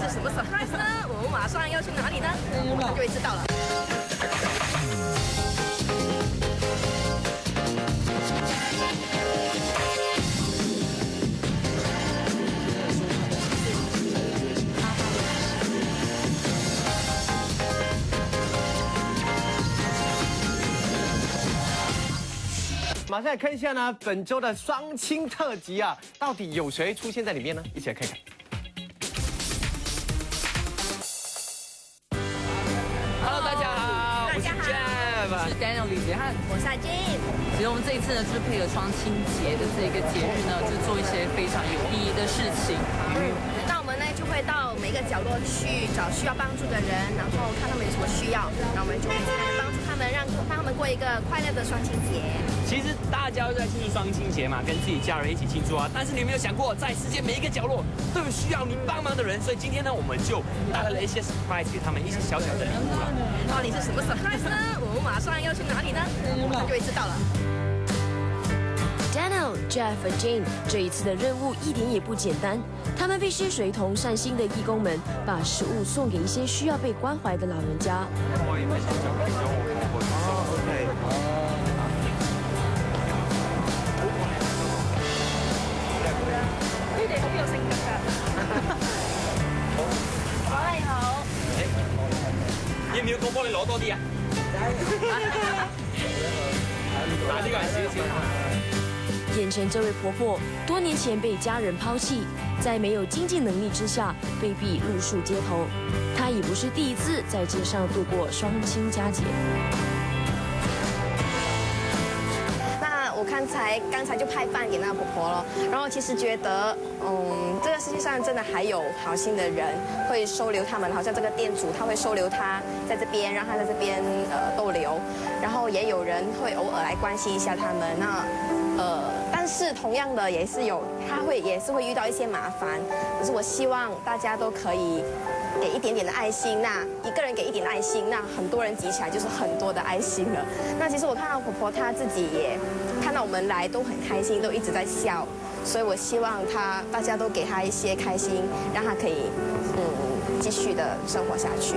是什么 surprise 呢？我们马上要去哪里呢？马上就会知道了。马上来看一下呢，本周的双亲特辑啊，到底有谁出现在里面呢？一起来看看。Hello， 大家好，我是 Jeff， 我是 Daniel 李杰翰，我是阿 Jane。其实我们这一次呢，就是配合双亲节的这个节日呢，就做一些非常有意义的事情。那我们呢就会到每个角落去找需要帮助的人，然后看他们有什么需要，然后我们就会尽量的帮助他们，让他们过一个快乐的双亲节。其实大家都在庆祝双亲节嘛，跟自己家人一起庆祝啊。但是你有没有想过，在世界每一个角落都有需要你帮忙的人？所以今天呢，我们就带来了一些 surprise 给他们一些小小的礼物了。到底是什么 surprise 呢？我们马上要去哪里呢？马上就会知道了。Daniel、Jeff 和 Jane 这一次的任务一点也不简单，他们必须随同善心的义工们，把食物送给一些需要被关怀的老人家。你哋好有性格㗎。好，你好。要唔要我幫你攞多啲啊？拿呢個係少少。眼前这位婆婆，多年前被家人抛弃，在没有经济能力之下，被逼露宿街头。她已不是第一次在街上度过双亲佳节。那我刚才就派饭给那个婆婆了，然后其实觉得，这个世界上真的还有好心的人会收留他们，好像这个店主他会收留他在这边，让他在这边逗留，然后也有人会偶尔来关心一下他们。那但是同样的也是也是会遇到一些麻烦，可是我希望大家都可以给一点点的爱心，那一个人给一点爱心，那很多人集起来就是很多的爱心了。那其实我看到婆婆她自己也看到我们来都很开心，都一直在笑，所以我希望大家都给她一些开心，让她可以继续的生活下去。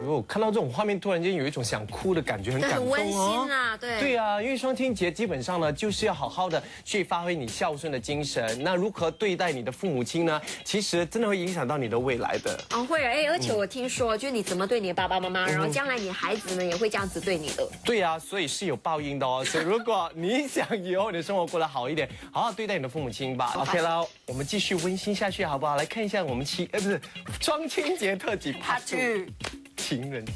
我看到这种画面，突然间有一种想哭的感觉，很感动哦。很温馨啊，对。对啊，因为双亲节基本上呢，就是要好好的去发挥你孝顺的精神。那如何对待你的父母亲呢？其实真的会影响到你的未来的。哦，会而且我听说，就是你怎么对你的爸爸妈妈，然后将来你的孩子们也会这样子对你的。对啊，所以是有报应的哦。所以如果你想以后你的生活过得好一点，好好对待你的父母亲吧。OK 了，我们继续温馨下去好不好？来看一下我们双亲节特辑 Part 2。情人节。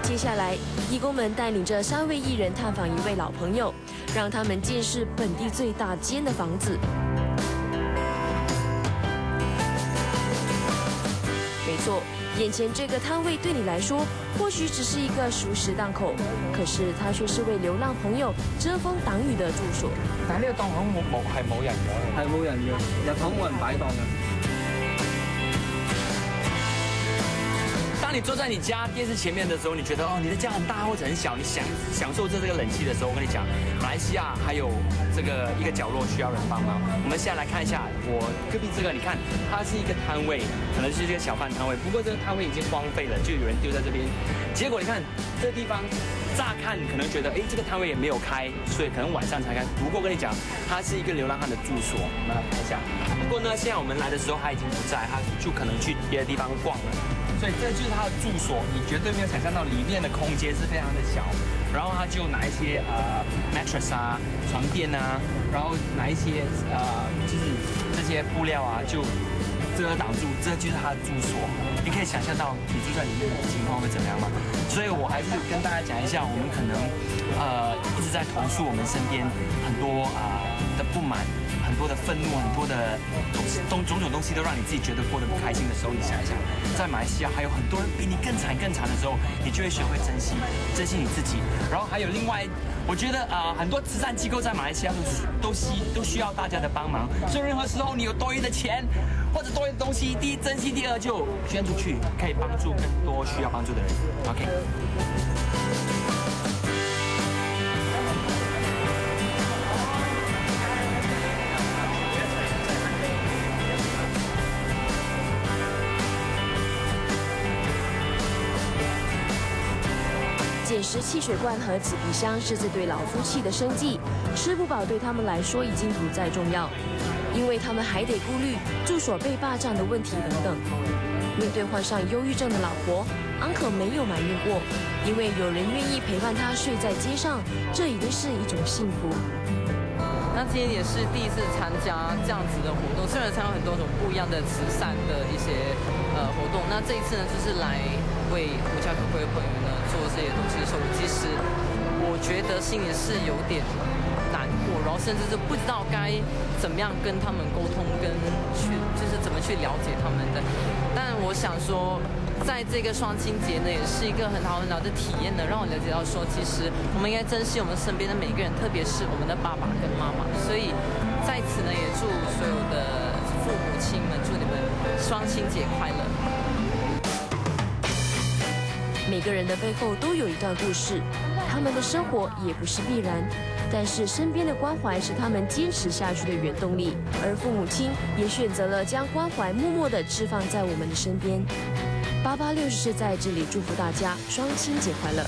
接下来，义工们带领着3位艺人探访一位老朋友，让他们见识本地最大间的房子。没错，眼前这个摊位对你来說，或許只是一個熟食檔口，可是它卻是為流浪朋友遮風擋雨的住所。但係呢個檔口係冇人嘅，係冇人嘅，日頭冇人擺檔嘅。当你坐在你家电视前面的时候，你觉得你的家很大或者很小，你享受这个冷气的时候，我跟你讲，马来西亚还有这个一个角落需要人帮忙。我们现在来看一下我隔壁这个，你看它是一个摊位，可能是一个小贩摊位，不过这个摊位已经荒废了，就有人丢在这边。结果你看这个地方，乍看可能觉得这个摊位也没有开，所以可能晚上才开。不过我跟你讲，它是一个流浪汉的住所，我们来看一下。不过呢，现在我们来的时候他已经不在，他就可能去别的地方逛了。所以这就是他的住所，你绝对没有想象到里面的空间是非常的小。然后他就拿一些mattress 啊、床垫啊，然后拿一些就是这些布料啊，就遮挡住，这就是他的住所。你可以想象到你住在里面的情况会怎么样吗？所以我还是跟大家讲一下，我们可能一直在投诉我们身边很多的不满。很多的愤怒，很多的种种东西都让你自己觉得过得不开心的时候，你想一想，在马来西亚还有很多人比你更惨的时候，你就会学会珍惜你自己。然后还有另外，我觉得很多慈善机构在马来西亚都需要大家的帮忙。所以任何时候你有多余的钱或者多余的东西，第一珍惜，第二就捐出去，可以帮助更多需要帮助的人。OK。时汽水罐和纸皮箱是这对老夫妻的生计，吃不饱对他们来说已经不再重要，因为他们还得顾虑住所被霸占的问题等等。面对患上忧郁症的老婆，Uncle 没有埋怨过，因为有人愿意陪伴他睡在街上，这已经是一种幸福。那今天也是第一次参加这样子的活动，虽然参加很多种不一样的慈善的一些活动，那这一次呢，就是来为无家可归的朋友呢做这些东西的时候，其实我觉得心里是有点难过，然后甚至是不知道该怎么样跟他们沟通，就是怎么去了解他们的。但我想说，在这个双亲节呢，也是一个很好的体验呢，让我了解到说，其实我们应该珍惜我们身边的每个人，特别是我们的爸爸跟妈妈。所以在此呢，也祝所有的父母亲们，祝你们双亲节快乐。每个人的背后都有一段故事，他们的生活也不是必然，但是身边的关怀是他们坚持下去的原动力，而父母亲也选择了将关怀默默地置放在我们的身边。8864在这里祝福大家双亲节快乐。